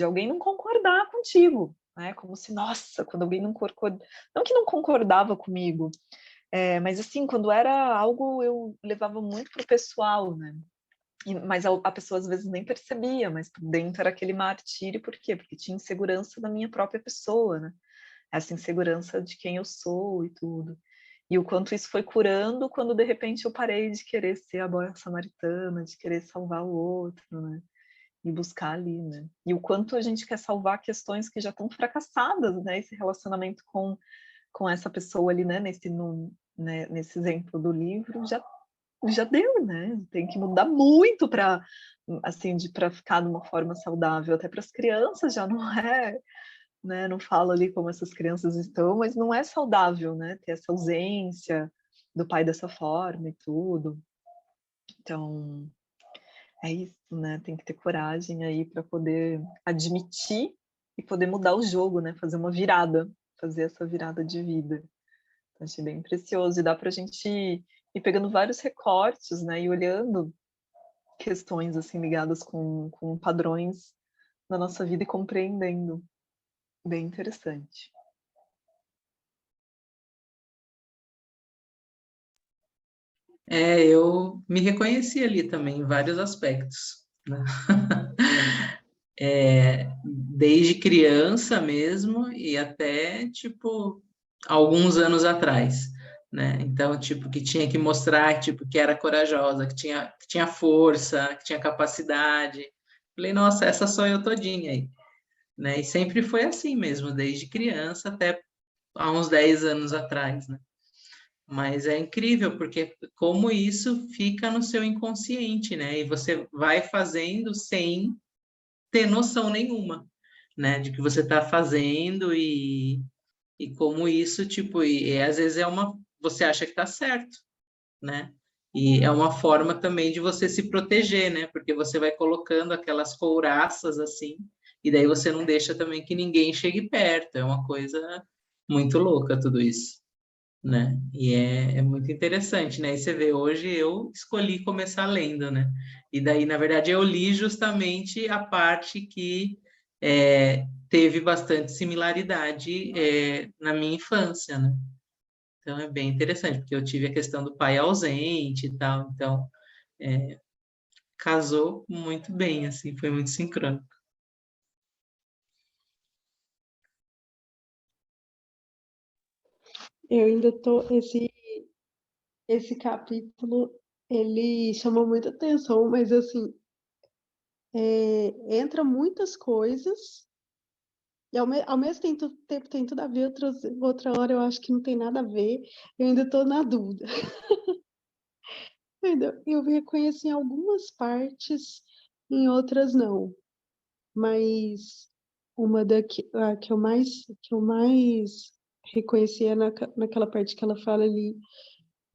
alguém não concordar contigo, né? Como se, nossa, quando alguém não concordava, não que não concordava comigo, mas assim, quando era algo eu levava muito pro pessoal, né? Mas a pessoa às vezes nem percebia, mas por dentro era aquele martírio, por quê? Porque tinha insegurança da minha própria pessoa, né? Essa insegurança de quem eu sou e tudo. E o quanto isso foi curando quando de repente eu parei de querer ser a boa samaritana, de querer salvar o outro, né? e buscar ali, né? E o quanto a gente quer salvar questões que já estão fracassadas, né? Esse relacionamento com essa pessoa ali, né? Nesse exemplo do livro, já deu, né? Tem que mudar muito para assim, para ficar de uma forma saudável. Até para as crianças já não é, né? Não falo ali como essas crianças estão, mas não é saudável, né? Ter essa ausência do pai dessa forma e tudo. Então, é isso, né? Tem que ter coragem aí para poder admitir e poder mudar o jogo, né? Fazer essa virada de vida. Então, achei bem precioso. E dá para a gente ir pegando vários recortes, né? E olhando questões assim ligadas com padrões na nossa vida e compreendendo. Bem interessante. Eu me reconheci ali também em vários aspectos, né? Desde criança mesmo e até, tipo, alguns anos atrás, né? Então, tipo, que tinha que mostrar, tipo, que era corajosa, que tinha força, que tinha capacidade. Falei, nossa, essa sou eu todinha aí, né? E sempre foi assim mesmo, desde criança até há uns 10 anos atrás, né? Mas é incrível, porque como isso fica no seu inconsciente, né? E você vai fazendo sem ter noção nenhuma, né? De que você está fazendo e como isso, tipo, e às vezes você acha que está certo, né? E é uma forma também de você se proteger, né? Porque você vai colocando aquelas couraças assim, e daí você não deixa também que ninguém chegue perto. É uma coisa muito louca tudo isso, né? E é muito interessante, né? E você vê, hoje eu escolhi começar lendo, né? E daí, na verdade, eu li justamente a parte que teve bastante similaridade na minha infância, né? Então é bem interessante, porque eu tive a questão do pai ausente e tal, então casou muito bem, assim, foi muito sincrônico. Eu ainda tô. Esse capítulo, ele chamou muita atenção, mas assim, entra muitas coisas, e ao mesmo tempo tem tudo a ver, outra hora eu acho que não tem nada a ver, eu ainda estou na dúvida. Eu reconheci em algumas partes, em outras não, mas a que eu mais reconheci é naquela parte que ela fala ali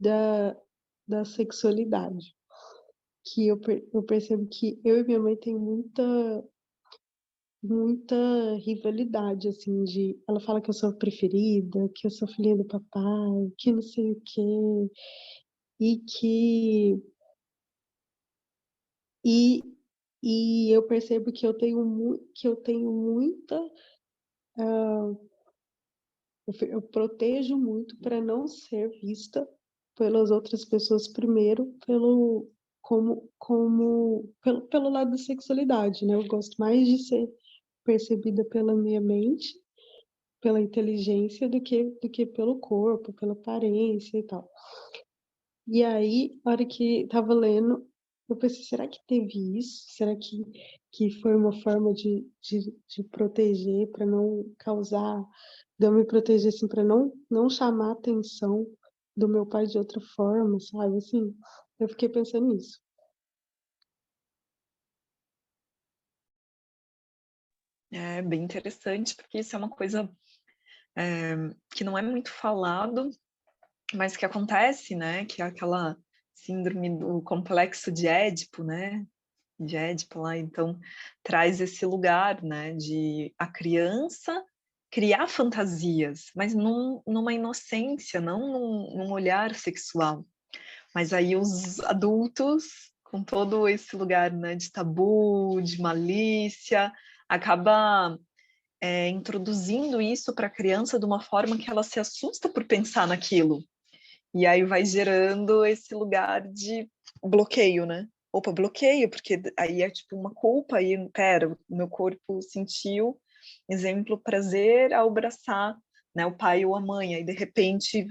da sexualidade, que eu percebo que eu e minha mãe tem muita rivalidade, assim, ela fala que eu sou a preferida, que eu sou filhinha do papai, que não sei o quê, e e, e eu percebo que eu tenho muita, eu protejo muito para não ser vista pelas outras pessoas primeiro pelo lado da sexualidade, né? Eu gosto mais de ser percebida pela minha mente, pela inteligência, do que pelo corpo, pela aparência e tal. E aí, na hora que estava lendo, eu pensei, será que teve isso? Será que foi uma forma de proteger, para não causar, de eu me proteger, assim, para não chamar a atenção do meu pai de outra forma, sabe? Assim, eu fiquei pensando nisso. É bem interessante, porque isso é uma coisa que não é muito falado, mas que acontece, né? Que é aquela síndrome do complexo de Édipo, né? De Édipo lá, então traz esse lugar, né? De a criança criar fantasias, mas numa inocência, não num olhar sexual. Mas aí os adultos, com todo esse lugar, né, de tabu, de malícia, acaba introduzindo isso para a criança de uma forma que ela se assusta por pensar naquilo. E aí vai gerando esse lugar de bloqueio, né? Opa, bloqueio, porque aí é tipo uma culpa, aí, pera, o meu corpo sentiu, exemplo, prazer ao abraçar né, o pai ou a mãe, aí de repente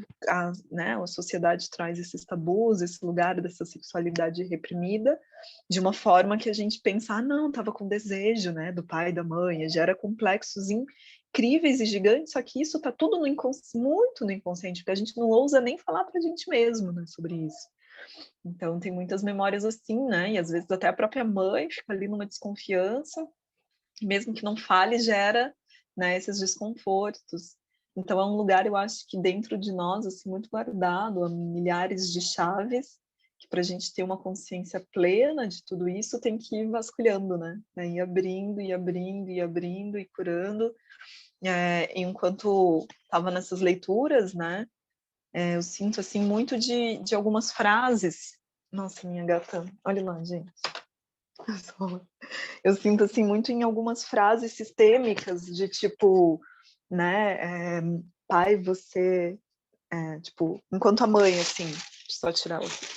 né, a sociedade traz esses tabus, esse lugar dessa sexualidade reprimida, de uma forma que a gente pensa, não, estava com desejo, né, do pai e da mãe, gera complexos incríveis e gigantes, só que isso está tudo muito no inconsciente, porque a gente não ousa nem falar para a gente mesmo, né, sobre isso. Então tem muitas memórias assim, né, e às vezes até a própria mãe fica ali numa desconfiança, mesmo que não fale, gera, né, esses desconfortos. Então é um lugar, eu acho que dentro de nós, assim, muito guardado, há milhares de chaves, que para a gente ter uma consciência plena de tudo isso, tem que ir vasculhando, né? Ir abrindo, e abrindo, e abrindo, e curando. Enquanto estava nessas leituras, né, eu sinto, assim, muito de algumas frases. Nossa, minha gata, olha lá, gente. Eu sinto, assim, muito em algumas frases sistêmicas, de tipo, né, pai, você, tipo, enquanto a mãe, assim, deixa eu só tirar outra.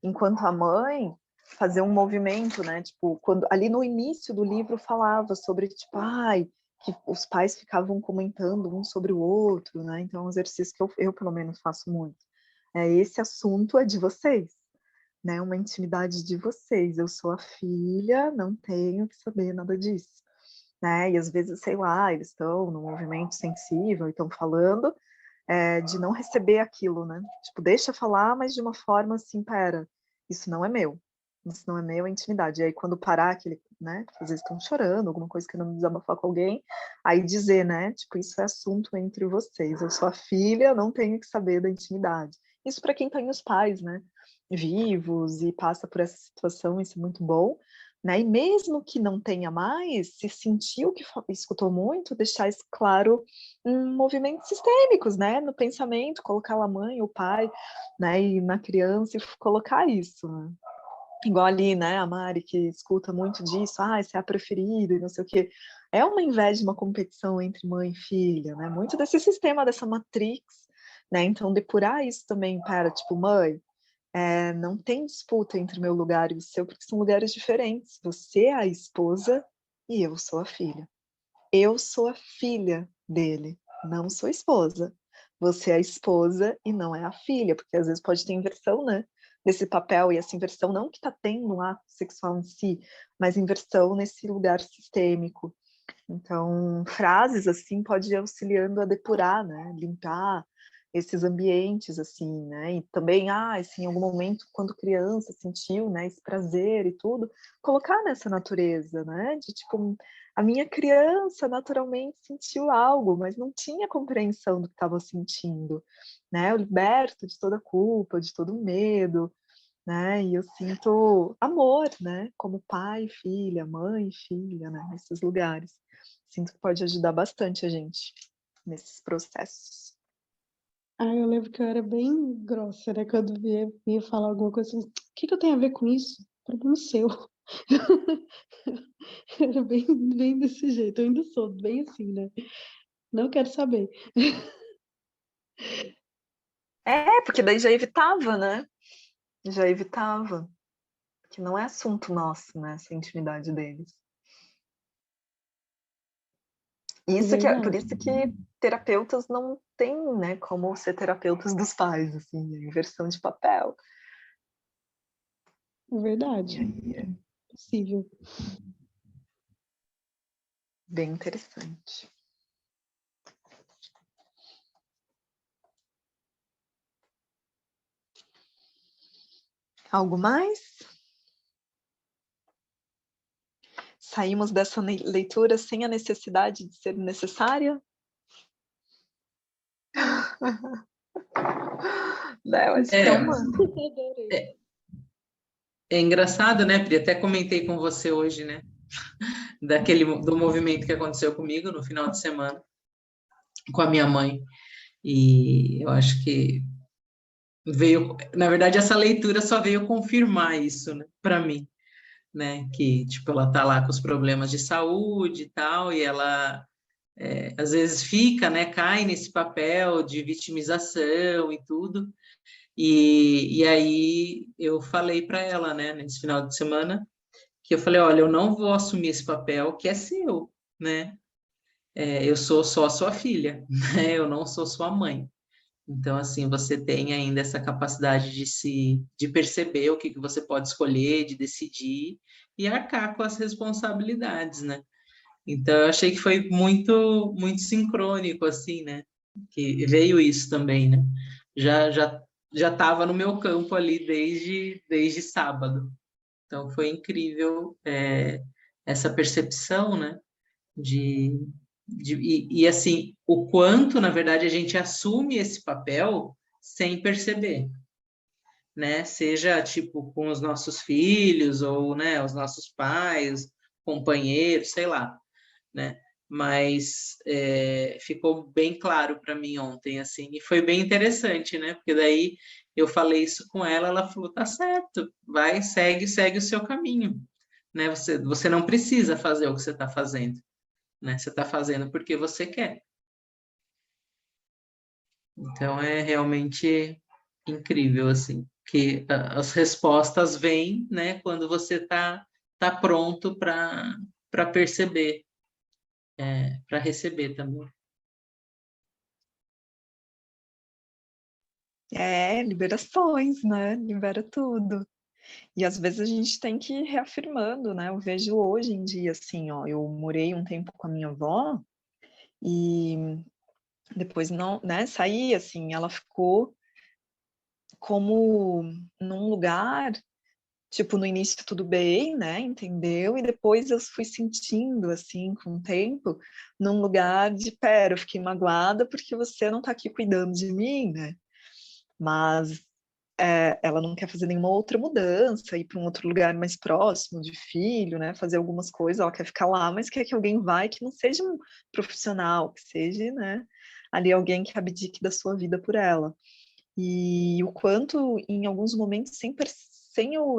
Enquanto a mãe, fazer um movimento, né, tipo, quando, ali no início do livro falava sobre, tipo, ai, que os pais ficavam comentando um sobre o outro, né, então é um exercício que eu pelo menos faço muito. Esse assunto é de vocês, né, uma intimidade de vocês, eu sou a filha, não tenho que saber nada disso, né, e às vezes, sei lá, eles estão num movimento sensível e estão falando de não receber aquilo, né, tipo, deixa falar, mas de uma forma assim, pera, isso não é meu, é intimidade, e aí quando parar aquele, né, às vezes estão chorando, alguma coisa querendo desabafar com alguém, aí dizer, né, tipo, isso é assunto entre vocês, eu sou a filha, não tenho que saber da intimidade, isso para quem tem os pais, né, vivos e passa por essa situação, isso é muito bom, né? E mesmo que não tenha mais, se sentiu que escutou muito, deixar isso claro em movimentos sistêmicos, né? No pensamento, colocar a mãe, o pai, né? E na criança e colocar isso, né? Igual ali, né? A Mari que escuta muito disso, essa é a preferida e não sei o quê. É uma inveja, uma competição entre mãe e filha, né? Muito desse sistema, dessa matrix, né? Então depurar isso também para, tipo, mãe, não tem disputa entre o meu lugar e o seu, porque são lugares diferentes. Você é a esposa e eu sou a filha. Eu sou a filha dele, não sou a esposa. Você é a esposa e não é a filha, porque às vezes pode ter inversão, né? Desse papel, e essa inversão não que está tendo um ato sexual em si, mas inversão nesse lugar sistêmico. Então, frases assim pode ir auxiliando a depurar, né? Limpar esses ambientes, assim, né? E também, assim, em algum momento, quando criança, sentiu, né, esse prazer e tudo, colocar nessa natureza, né? De, tipo, a minha criança naturalmente sentiu algo, mas não tinha compreensão do que estava sentindo, né? Eu liberto de toda a culpa, de todo o medo, né? E eu sinto amor, né? Como pai, filha, mãe, filha, né? Nesses lugares. Sinto que pode ajudar bastante a gente nesses processos. Eu lembro que eu era bem grossa, né? Quando vinha falar alguma coisa assim, o que eu tenho a ver com isso? Problema seu. Era bem desse jeito, eu ainda sou bem assim, né? Não quero saber. Porque daí já evitava, né? Já evitava. Porque não é assunto nosso, né? Essa intimidade deles. Isso que por isso que terapeutas não têm, né, como ser terapeutas dos pais, assim, inversão de papel. Verdade. Possível. Bem interessante. Algo mais? Saímos dessa leitura sem a necessidade de ser necessária? Eu acho que é uma... É engraçado, né, Pri? Até comentei com você hoje, né? Do movimento que aconteceu comigo no final de semana, com a minha mãe. E eu acho que veio, na verdade, essa leitura só veio confirmar isso, né, para mim, né? Que, tipo, ela tá lá com os problemas de saúde e tal, e ela às vezes fica, né, cai nesse papel de vitimização e tudo. E aí eu falei para ela, né, nesse final de semana, que eu falei, olha, eu não vou assumir esse papel que é seu, né? eu sou só sua filha, né? Eu não sou sua mãe. Então, assim, você tem ainda essa capacidade de perceber o que que você pode escolher, de decidir e arcar com as responsabilidades, né? Então, eu achei que foi muito sincrônico, assim, né? Que veio isso também, né? Já, já, já estava no meu campo ali desde sábado. Então, foi incrível, essa percepção, né? De, assim, o quanto, na verdade, a gente assume esse papel sem perceber, né? Seja, tipo, com os nossos filhos ou, né, os nossos pais, companheiros, sei lá, né? Mas ficou bem claro para mim ontem, assim, e foi bem interessante, né? Porque daí eu falei isso com ela, ela falou, tá certo, vai, segue o seu caminho, né? Você não precisa fazer o que você está fazendo, né? Você está fazendo porque você quer. Então é realmente incrível, assim, que as respostas vêm, né, quando você tá pronto para perceber, para receber também. Liberações, né? Libera tudo. E às vezes a gente tem que ir reafirmando, né? Eu vejo hoje em dia, assim, ó, eu morei um tempo com a minha avó e depois não, né, saí, assim, ela ficou como num lugar, tipo, no início tudo bem, né, entendeu? E depois eu fui sentindo, assim, com o tempo, num lugar de, pera, eu fiquei magoada porque você não tá aqui cuidando de mim, né? Mas ela não quer fazer nenhuma outra mudança, ir para um outro lugar mais próximo de filho, né? Fazer algumas coisas, ela quer ficar lá, mas quer que alguém vá e que não seja um profissional, que seja, né? Ali alguém que abdique da sua vida por ela. E o quanto, em alguns momentos, sem eu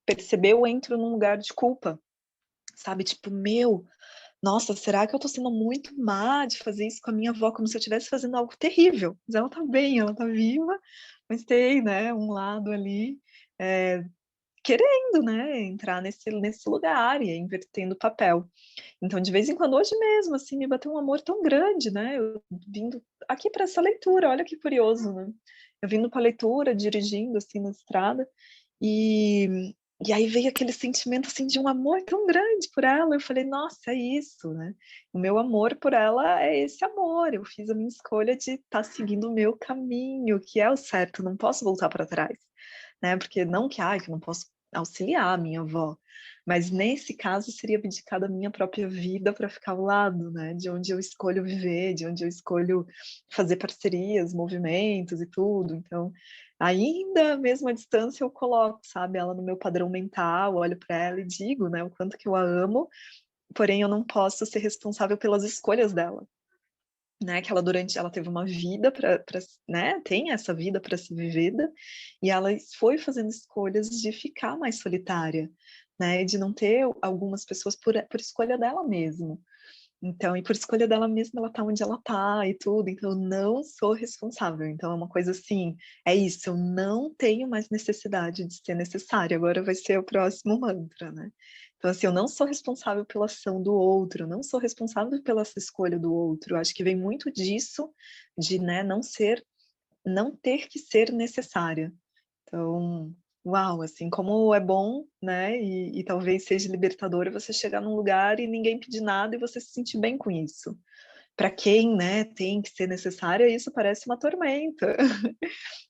perceber, eu entro num lugar de culpa, sabe? Tipo, meu, nossa, será que eu tô sendo muito má de fazer isso com a minha avó, como se eu estivesse fazendo algo terrível? Mas ela tá bem, ela tá viva, mas tem, né, um lado ali querendo, né, entrar nesse lugar e invertendo o papel. Então, de vez em quando, hoje mesmo, assim, me bateu um amor tão grande, né, eu vindo aqui para essa leitura, olha que curioso, né? Eu vindo para a leitura, dirigindo, assim, na estrada, e, e aí veio aquele sentimento, assim, de um amor tão grande por ela, eu falei, nossa, é isso, né? O meu amor por ela é esse amor, eu fiz a minha escolha de estar seguindo o meu caminho, que é o certo, não posso voltar para trás, né? Porque não que, que eu não posso auxiliar a minha avó, mas nesse caso seria abdicar da minha própria vida para ficar ao lado, né? De onde eu escolho viver, de onde eu escolho fazer parcerias, movimentos e tudo. Então, ainda mesmo à distância eu coloco, sabe, ela no meu padrão mental, olho para ela e digo, né, o quanto que eu a amo, porém eu não posso ser responsável pelas escolhas dela. Né, que ela teve uma vida para, né, tem essa vida para ser vivida, e ela foi fazendo escolhas de ficar mais solitária, né, de não ter algumas pessoas por escolha dela mesma. Então, e por escolha dela mesma, ela tá onde ela tá e tudo, então eu não sou responsável. Então é uma coisa assim, é isso, eu não tenho mais necessidade de ser necessária, agora vai ser o próximo mantra, né? Então, assim, eu não sou responsável pela ação do outro, eu não sou responsável pela escolha do outro. Eu acho que vem muito disso, de, né, não ter que ser necessária. Então, uau, assim, como é bom, né? E talvez seja libertador você chegar num lugar e ninguém pedir nada e você se sentir bem com isso. Para quem, né, tem que ser necessária, isso parece uma tormenta.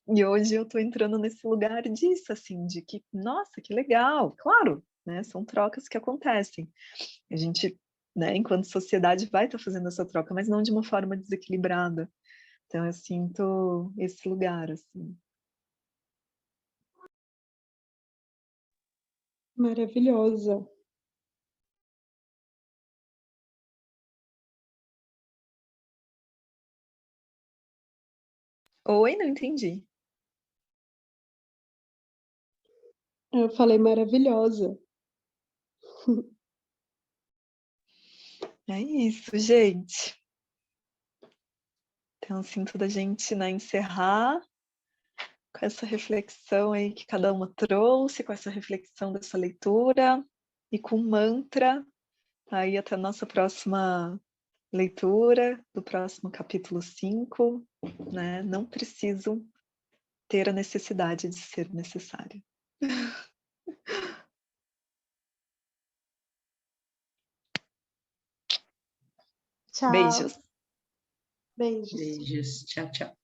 E hoje eu estou entrando nesse lugar disso, assim, de que, nossa, que legal, claro, né? São trocas que acontecem. A gente, né, enquanto sociedade, vai estar fazendo essa troca, mas não de uma forma desequilibrada. Então, eu sinto esse lugar, assim. Maravilhosa. Oi, não entendi. Eu falei maravilhosa. É isso, gente. Então, sinto da gente, né, encerrar com essa reflexão aí que cada uma trouxe, com essa reflexão dessa leitura e com o mantra. Aí até a nossa próxima leitura do próximo capítulo 5, né? Não preciso ter a necessidade de ser necessário. Tchau. Beijos. Beijos. Beijos. Tchau, tchau.